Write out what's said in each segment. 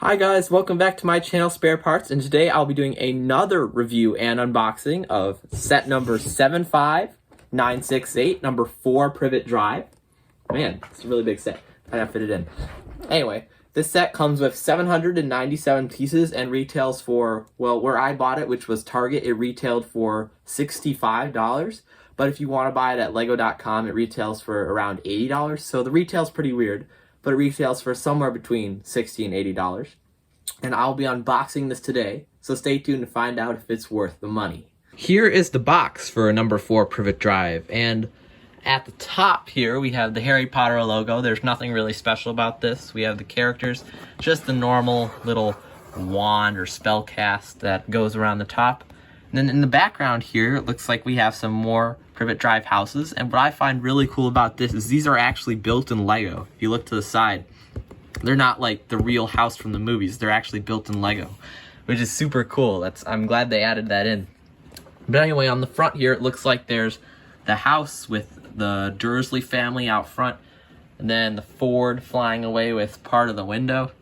Hi guys, welcome back to my channel Spare Parts, and today I'll be doing another review and unboxing of set number 75968, number 4 Privet Drive. Man, it's a really big set. I gotta fit it in. Anyway, this set comes with 797 pieces and retails for, well, where I bought it, which was Target, it retailed for $65. But if you want to buy it at lego.com, it retails for around $80. So the retail's pretty weird, but it retails for somewhere between $60 and $80. And I'll be unboxing this today, so stay tuned to find out if it's worth the money. Here is the box for a number 4 Privet Drive, and at the top here we have the Harry Potter logo. There's nothing really special about this. We have the characters, just the normal little wand or spell cast that goes around the top. And then in the background here, it looks like we have some more Privet Drive houses, and what I find really cool about this is these are actually built in Lego. If you look to the side, they're not like the real house from the movies. They're actually built in Lego, which is super cool. I'm glad they added that in. But anyway, on the front here, it looks like there's the house with the Dursley family out front, and then the Ford flying away with part of the window.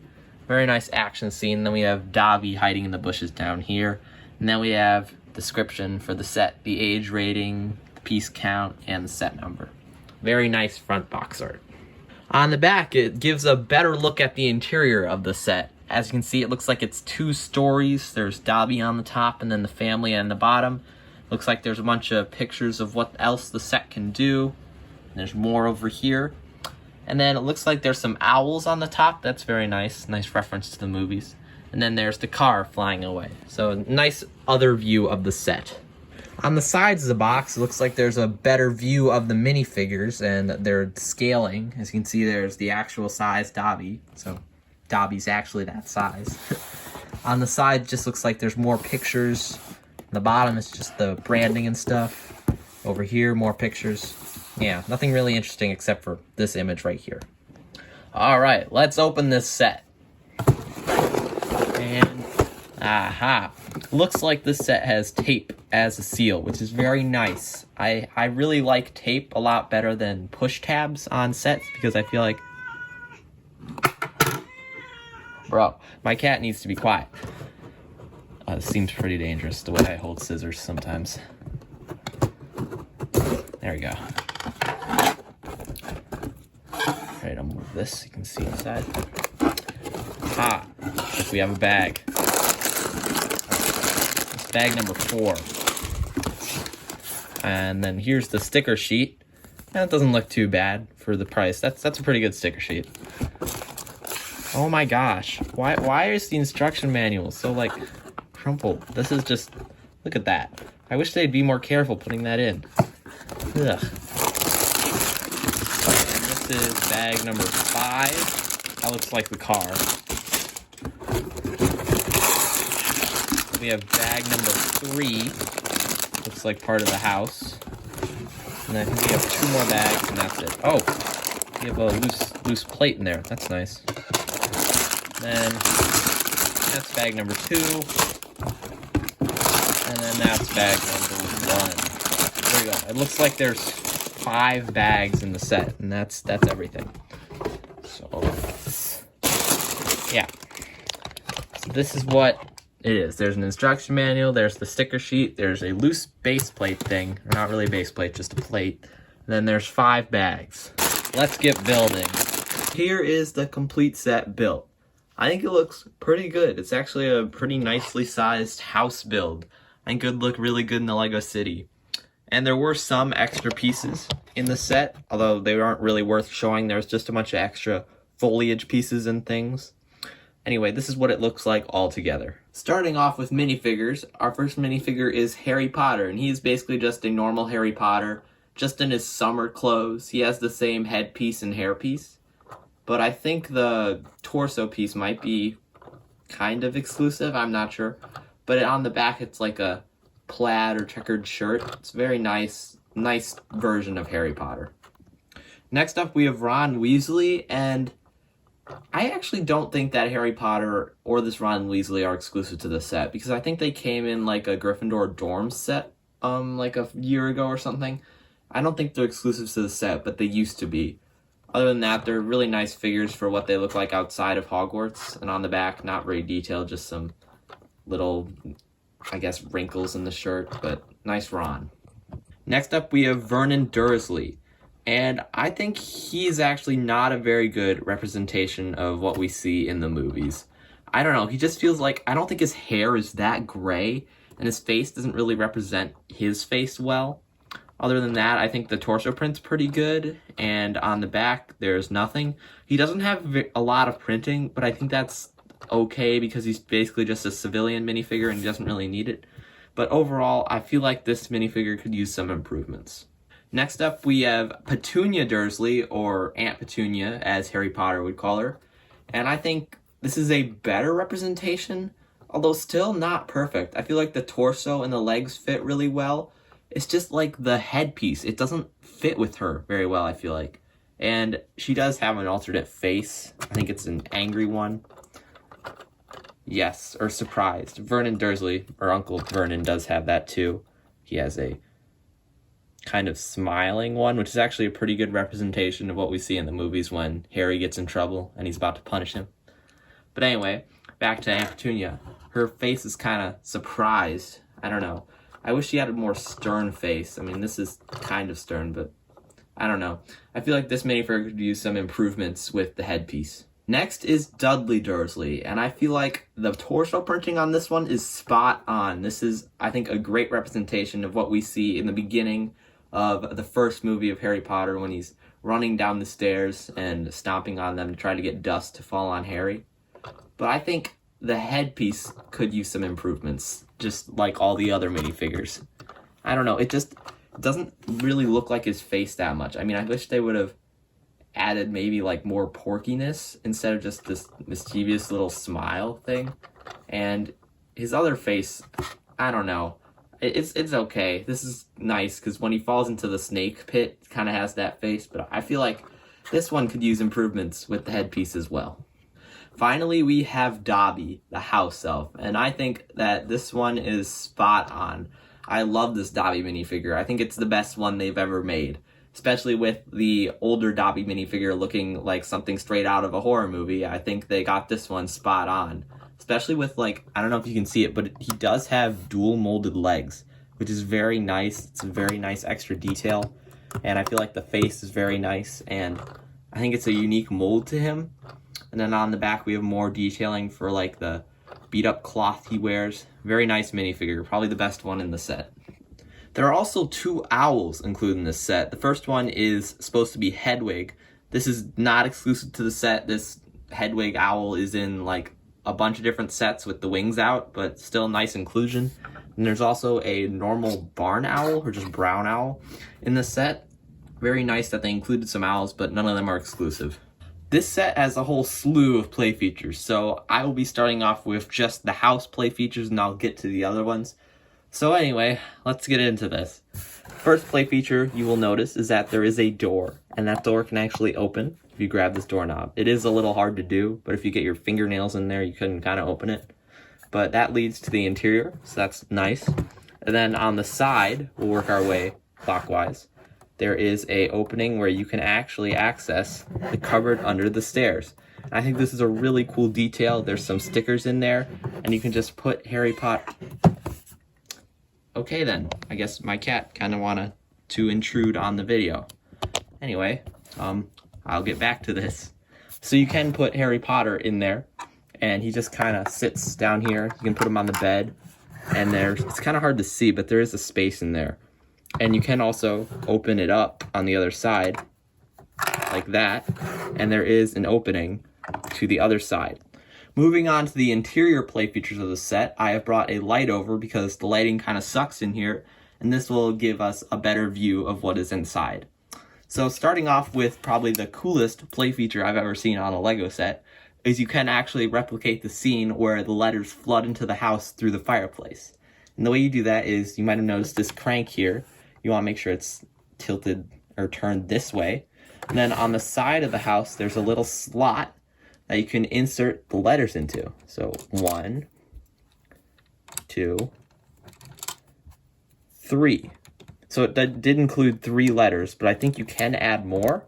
Very nice action scene. Then we have Dobby hiding in the bushes down here. And then we have description for the set, the age rating, the piece count, and the set number. Very nice front box art. On the back, it gives a better look at the interior of the set. As you can see, it looks like it's 2 stories. There's Dobby on the top and then the family on the bottom. Looks like there's a bunch of pictures of what else the set can do. There's more over here. And then it looks like there's some owls on the top. That's very nice. Nice reference to the movies. And then there's the car flying away. So nice other view of the set. On the sides of the box, it looks like there's a better view of the minifigures and their scaling. As you can see, there's the actual size Dobby. So Dobby's actually that size. On the side, it just looks like there's more pictures. The bottom is just the branding and stuff. Over here, more pictures. Yeah, nothing really interesting except for this image right here. All right, let's open this set. And aha, looks like this set has tape as a seal, which is very nice. I really like tape a lot better than push tabs on sets because I feel like, bro, my cat needs to be quiet. This seems pretty dangerous the way I hold scissors sometimes. There we go. Alright, I'll move this so you can see inside. Ah, we have a bag. It's bag number 4. And then here's the sticker sheet. That doesn't look too bad for the price. That's a pretty good sticker sheet. Oh my gosh. Why is the instruction manual so like crumpled? This is just, look at that. I wish they'd be more careful putting that in. Ugh. And this is bag number 5. That looks like the car. We have bag number 3. Looks like part of the house. And I think we have 2 more bags and that's it. Oh, we have a loose plate in there. That's nice. Then that's bag number 2. And then that's bag number 1. There we go. It looks like there's 5 bags in the set, and that's everything. So yeah. So this is what it is. There's an instruction manual, there's the sticker sheet, there's a loose base plate thing, or not really a base plate, just a plate. And then there's 5 bags. Let's get building. Here is the complete set built. I think it looks pretty good. It's actually a pretty nicely sized house build. I think it would look really good in the Lego City. And there were some extra pieces in the set, although they aren't really worth showing. There's just a bunch of extra foliage pieces and things. Anyway, this is what it looks like all together. Starting off with minifigures, our first minifigure is Harry Potter, and he's basically just a normal Harry Potter, just in his summer clothes. He has the same headpiece and hairpiece, but I think the torso piece might be kind of exclusive, I'm not sure. But on the back, it's like a plaid or checkered shirt. It's a very nice version of Harry Potter. Next up, we have Ron Weasley, and I actually don't think that Harry Potter or this Ron Weasley are exclusive to the set, because I think they came in like a Gryffindor dorm set like a year ago or something. I don't think they're exclusive to the set, but they used to be. Other than that, they're really nice figures for what they look like outside of Hogwarts. And on the back, not very detailed, just some little, I guess, wrinkles in the shirt, but nice Ron. Next up, we have Vernon Dursley. And I think he's actually not a very good representation of what we see in the movies. I don't know, he just feels like, I don't think his hair is that gray, and his face doesn't really represent his face well. Other than that, I think the torso print's pretty good, and on the back, there's nothing. He doesn't have a lot of printing, but I think that's okay because he's basically just a civilian minifigure and he doesn't really need it. But overall, I feel like this minifigure could use some improvements. Next up, we have Petunia Dursley, or Aunt Petunia, as Harry Potter would call her. And I think this is a better representation, although still not perfect. I feel like the torso and the legs fit really well. It's just like the headpiece. It doesn't fit with her very well, I feel like. And she does have an alternate face. I think it's an angry one. Yes, or surprised. Vernon Dursley, or Uncle Vernon, does have that too. He has a kind of smiling one, which is actually a pretty good representation of what we see in the movies when Harry gets in trouble and he's about to punish him. But anyway, back to Aunt Petunia. Her face is kind of surprised. I don't know. I wish she had a more stern face. I mean, this is kind of stern, but I don't know. I feel like this minifigure could use some improvements with the headpiece. Next is Dudley Dursley, and I feel like the torso printing on this one is spot on. This is, I think, a great representation of what we see in the beginning of the first movie of Harry Potter when he's running down the stairs and stomping on them to try to get dust to fall on Harry. But I think the headpiece could use some improvements, just like all the other minifigures. I don't know, it just doesn't really look like his face that much. I mean, I wish they would have added maybe like more porkiness instead of just this mischievous little smile thing. And his other face, I don't know. It's okay. This is nice because when he falls into the snake pit, it kind of has that face. But I feel like this one could use improvements with the headpiece as well. Finally, we have Dobby, the house elf. And I think that this one is spot on. I love this Dobby minifigure. I think it's the best one they've ever made. Especially with the older Dobby minifigure looking like something straight out of a horror movie. I think they got this one spot on. Especially with, like, I don't know if you can see it, but he does have dual molded legs, which is very nice. It's a very nice extra detail. And I feel like the face is very nice, and I think it's a unique mold to him. And then on the back, we have more detailing for, like, the beat-up cloth he wears. Very nice minifigure, probably the best one in the set. There are also two owls included in this set. The first one is supposed to be Hedwig. This is not exclusive to the set. This Hedwig owl is in, like, a bunch of different sets with the wings out, but still nice inclusion. And there's also a normal barn owl, or just brown owl, in the set. Very nice that they included some owls, but none of them are exclusive. This set has a whole slew of play features, so I will be starting off with just the house play features, and I'll get to the other ones. So anyway, let's get into this. First play feature you will notice is that there is a door, and that door can actually open if you grab this doorknob. It is a little hard to do, but if you get your fingernails in there, you can kind of open it. But that leads to the interior, so that's nice. And then on the side, we'll work our way clockwise. There is a opening where you can actually access the cupboard under the stairs. And I think this is a really cool detail. There's some stickers in there, and you can just put Harry Potter. Okay then, I guess my cat kind of wanted to intrude on the video. Anyway, I'll get back to this. So you can put Harry Potter in there, and he just kind of sits down here. You can put him on the bed, and it's kind of hard to see, but there is a space in there. And you can also open it up on the other side, like that, and there is an opening to the other side. Moving on to the interior play features of the set, I have brought a light over because the lighting kind of sucks in here, and this will give us a better view of what is inside. So starting off with probably the coolest play feature I've ever seen on a Lego set, is you can actually replicate the scene where the letters flood into the house through the fireplace. And the way you do that is, you might have noticed this crank here. You want to make sure it's tilted or turned this way. And then on the side of the house, there's a little slot that you can insert the letters into. So 1, 2, 3. So it did include 3 letters, but I think you can add more.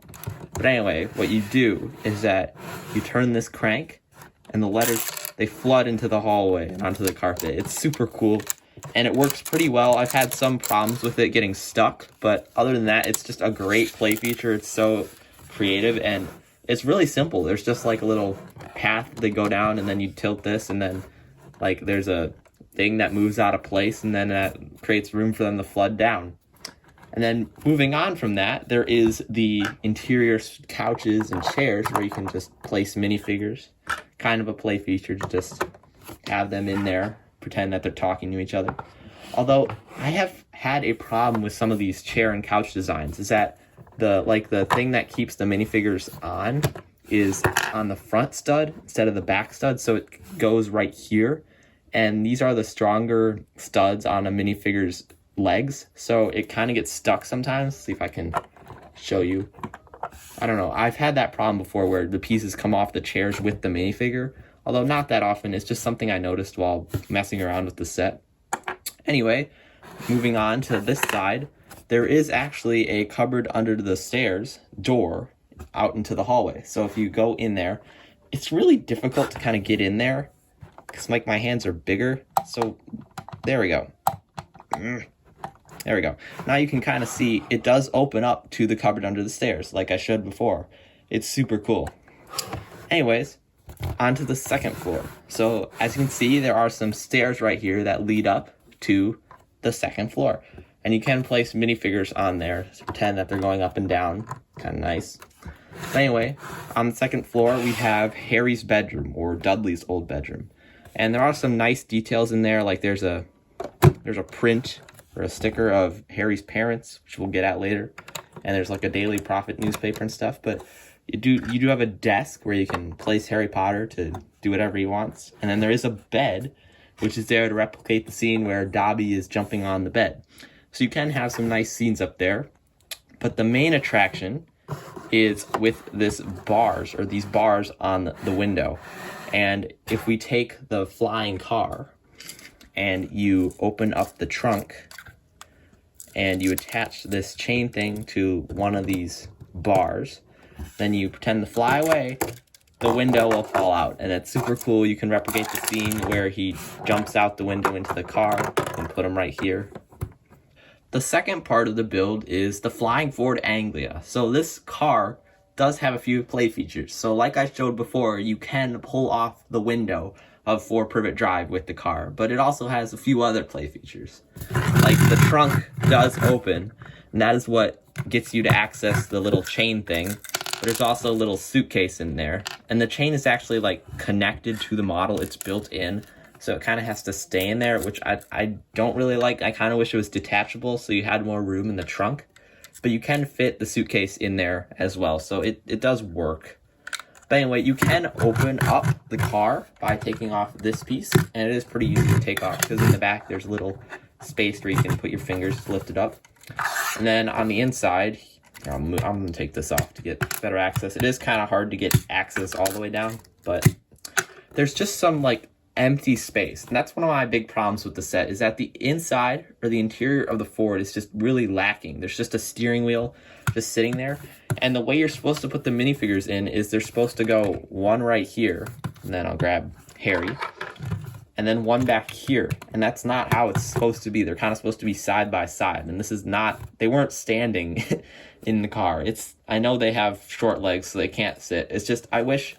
But anyway, what you do is that you turn this crank and the letters, they flood into the hallway and onto the carpet. It's super cool and it works pretty well. I've had some problems with it getting stuck, but other than that, it's just a great play feature. It's so creative and it's really simple. There's just like a little path they go down and then you tilt this and then like there's a thing that moves out of place and then that creates room for them to flood down. And then moving on from that, there is the interior couches and chairs where you can just place minifigures. Kind of a play feature to just have them in there, pretend that they're talking to each other. Although I have had a problem with some of these chair and couch designs is that the thing that keeps the minifigures on is on the front stud instead of the back stud, so it goes right here. And these are the stronger studs on a minifigure's legs, so it kind of gets stuck sometimes. See if I can show you. I don't know, I've had that problem before where the pieces come off the chairs with the minifigure, although not that often. It's just something I noticed while messing around with the set. Anyway, moving on to this side, there is actually a cupboard under the stairs door out into the hallway. So if you go in there, it's really difficult to kind of get in there because like my hands are bigger. So there we go. There we go. Now you can kind of see it does open up to the cupboard under the stairs, like I showed before. It's super cool. Anyways, onto the second floor. So as you can see, there are some stairs right here that lead up to the second floor. And you can place minifigures on there to pretend that they're going up and down. Kind of nice. But anyway, on the second floor, we have Harry's bedroom, or Dudley's old bedroom. And there are some nice details in there, like there's a print or a sticker of Harry's parents, which we'll get at later. And there's like a Daily Prophet newspaper and stuff. But you do have a desk where you can place Harry Potter to do whatever he wants. And then there is a bed, which is there to replicate the scene where Dobby is jumping on the bed. So you can have some nice scenes up there. But the main attraction is with this bars, or these bars on the window. And if we take the flying car and you open up the trunk and you attach this chain thing to one of these bars, then you pretend to fly away, the window will fall out. And it's super cool. You can replicate the scene where he jumps out the window into the car and put him right here. The second part of the build is the Flying Ford Anglia. So this car does have a few play features. So like I showed before, you can pull off the window of 4 Privet Drive with the car, but it also has a few other play features. Like the trunk does open, and that is what gets you to access the little chain thing. But there's also a little suitcase in there, and the chain is actually like connected to the model. It's built in, so it kind of has to stay in there, which I don't really like. I kind of wish it was detachable so you had more room in the trunk, but you can fit the suitcase in there as well, so it does work. But anyway, you can open up the car by taking off this piece, and it is pretty easy to take off because in the back there's a little space where you can put your fingers to lift it up. And then on the inside, I'm going to take this off to get better access. It is kind of hard to get access all the way down, but there's just some like empty space. And that's one of my big problems with the set, is that the inside or the interior of the Ford is just really lacking. There's just a steering wheel just sitting there. And the way you're supposed to put the minifigures in is they're supposed to go one right here, and then I'll grab Harry, and then one back here. And that's not how it's supposed to be. They're kind of supposed to be side by side. And this is not, they weren't standing in the car. I know they have short legs, so they can't sit. It's just, I wish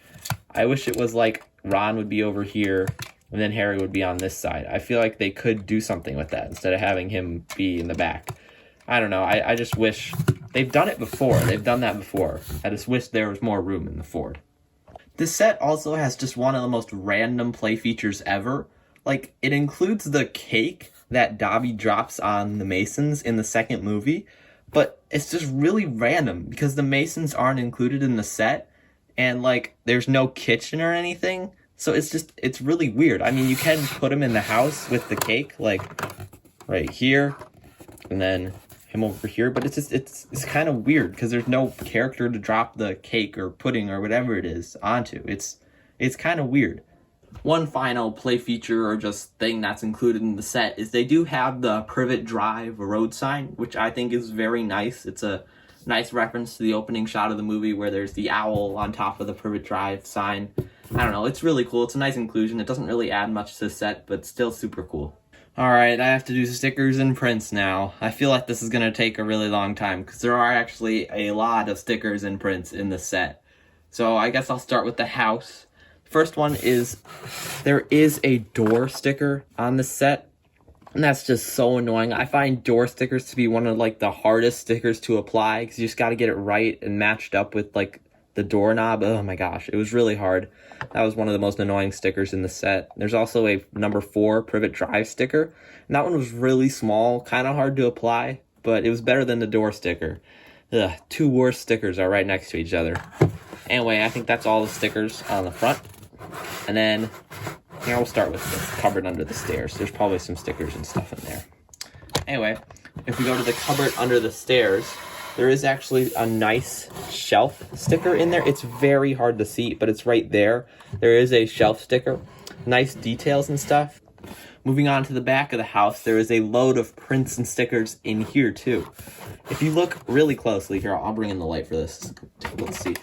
it was like Ron would be over here, and then Harry would be on this side. I feel like they could do something with that instead of having him be in the back. I don't know. I just wish they've done it before. They've done that before. I just wish there was more room in the Ford. This set also has just one of the most random play features ever. Like, it includes the cake that Dobby drops on the Masons in the second movie, but it's just really random because the Masons aren't included in the set, and like there's no kitchen or anything. So it's really weird. I mean, you can put him in the house with the cake, like right here, and then him over here, but it's kind of weird because there's no character to drop the cake or pudding or whatever it is onto. It's kind of weird. One final play feature or just thing that's included in the set is they do have the Privet Drive road sign, which I think is very nice. It's a Nice reference to the opening shot of the movie where there's the owl on top of the Privet Drive sign. I don't know, it's really cool. It's a nice inclusion. It doesn't really add much to the set, but still super cool. Alright, I have to do stickers and prints now. I feel like this is going to take a really long time because there are actually a lot of stickers and prints in the set. So I guess I'll start with the house. First one is, there is a door sticker on the set. And that's just so annoying. I find door stickers to be one of like the hardest stickers to apply because you just got to get it right and matched up with like the doorknob. Oh my gosh, it was really hard. That was one of the most annoying stickers in the set. There's also a number 4 Privet Drive sticker. And that one was really small, kind of hard to apply, but it was better than the door sticker. Ugh, 2 worst stickers are right next to each other. Anyway, I think that's all the stickers on the front. And then here, we'll start with this cupboard under the stairs. There's probably some stickers and stuff in there. Anyway, if we go to the cupboard under the stairs, there is actually a nice shelf sticker in there. It's very hard to see, but it's right there. There is a shelf sticker. Nice details and stuff. Moving on to the back of the house, there is a load of prints and stickers in here too. If you look really closely, here, I'll bring in the light for this. Let's see.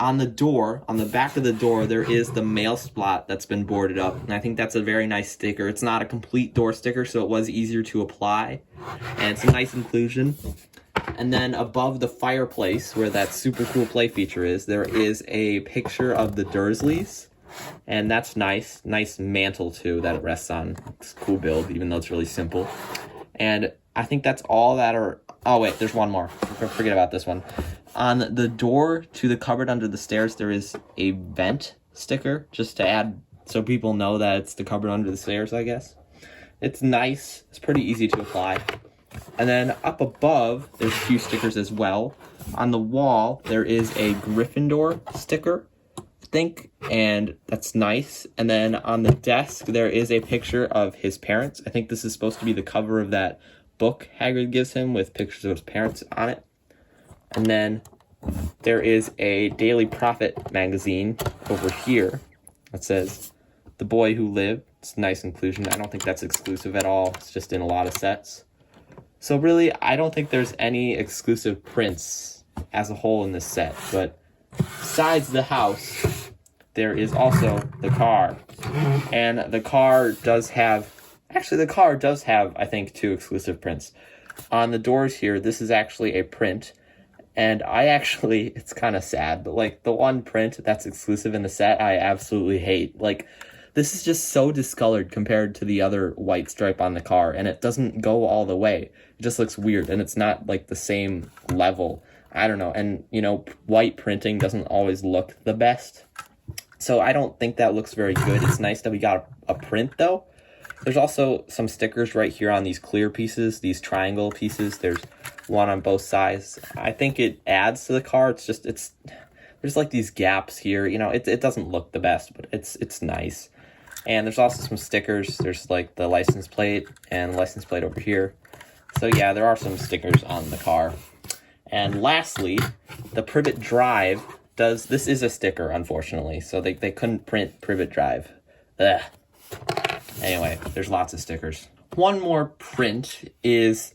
On the door, on the back of the door, there is the mail slot that's been boarded up. And I think that's a very nice sticker. It's not a complete door sticker, so it was easier to apply. And it's a nice inclusion. And then above the fireplace, where that super cool play feature is, there is a picture of the Dursleys. And that's nice. Nice mantle, too, that it rests on. It's a cool build, even though it's really simple. And I think that's all that are... Oh, wait, there's one more. Forget about this one. On the door to the cupboard under the stairs, there is a vent sticker, just to add so people know that it's the cupboard under the stairs, I guess. It's nice. It's pretty easy to apply. And then up above, there's a few stickers as well. On the wall, there is a Gryffindor sticker, I think, and that's nice. And then on the desk, there is a picture of his parents. I think this is supposed to be the cover of that book Hagrid gives him with pictures of his parents on it. And then there is a Daily Prophet magazine over here that says The Boy Who Lived. It's a nice inclusion. I don't think that's exclusive at all. It's just in a lot of sets. So really, I don't think there's any exclusive prints as a whole in this set. But besides the house, there is also the car. And the car does have... Actually, the car does have, I think, 2 exclusive prints. On the doors here, this is actually a print. And I actually, it's kind of sad, but like the one print that's exclusive in the set, I absolutely hate. Like, this is just so discolored compared to the other white stripe on the car, and it doesn't go all the way. It just looks weird, and it's not like the same level. I don't know, and you know, white printing doesn't always look the best. So I don't think that looks very good. It's nice that we got a print though. There's also some stickers right here on these clear pieces, these triangle pieces. There's one on both sides. I think it adds to the car. It's just, there's like these gaps here. You know, it doesn't look the best, but it's nice. And there's also some stickers. There's like the license plate and the license plate over here. So yeah, there are some stickers on the car. And lastly, the Privet Drive this is a sticker, unfortunately. So they couldn't print Privet Drive. Ugh. Anyway, there's lots of stickers. One more print is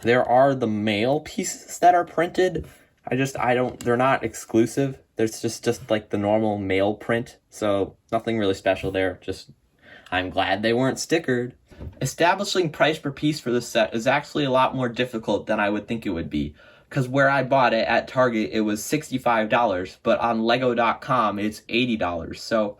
there are the mail pieces that are printed. They're not exclusive. There's just like the normal mail print. So nothing really special there. Just, I'm glad they weren't stickered. Establishing price per piece for this set is actually a lot more difficult than I would think it would be. Because where I bought it at Target, it was $65, but on Lego.com, it's $80. So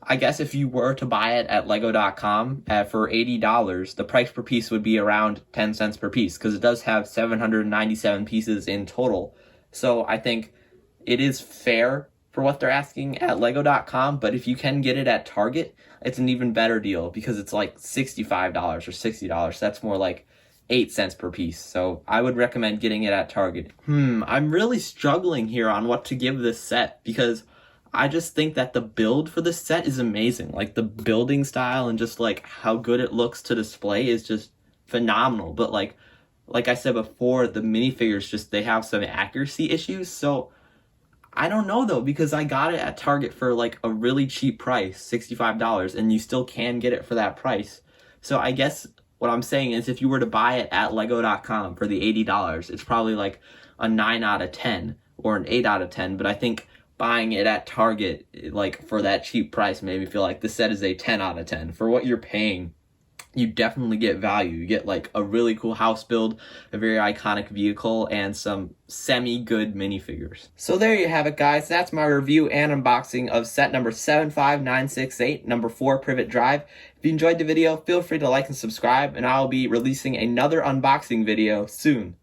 I guess if you were to buy it at Lego.com for $80, the price per piece would be around 10 cents per piece, because it does have 797 pieces in total. So I think it is fair for what they're asking at Lego.com, but if you can get it at Target, it's an even better deal, because it's like $65 or $60. That's more like 8 cents per piece. So I would recommend getting it at Target. I'm really struggling here on what to give this set, because I just think that the build for this set is amazing. Like, the building style and just like how good it looks to display is just phenomenal. But like I said before, the minifigures they have some accuracy issues. So I don't know though, because I got it at Target for like a really cheap price, $65, and you still can get it for that price. So I guess What I'm saying is if you were to buy it at lego.com for the $80, it's probably like a 9 out of 10 or an 8 out of 10. But I think buying it at Target, like for that cheap price, made me feel like this set is a 10 out of 10. For what you're paying, you definitely get value. You get like a really cool house build, a very iconic vehicle, and some semi-good minifigures. So there you have it, guys. That's my review and unboxing of set number 75968, number 4 Privet Drive. If you enjoyed the video, feel free to like and subscribe, and I'll be releasing another unboxing video soon.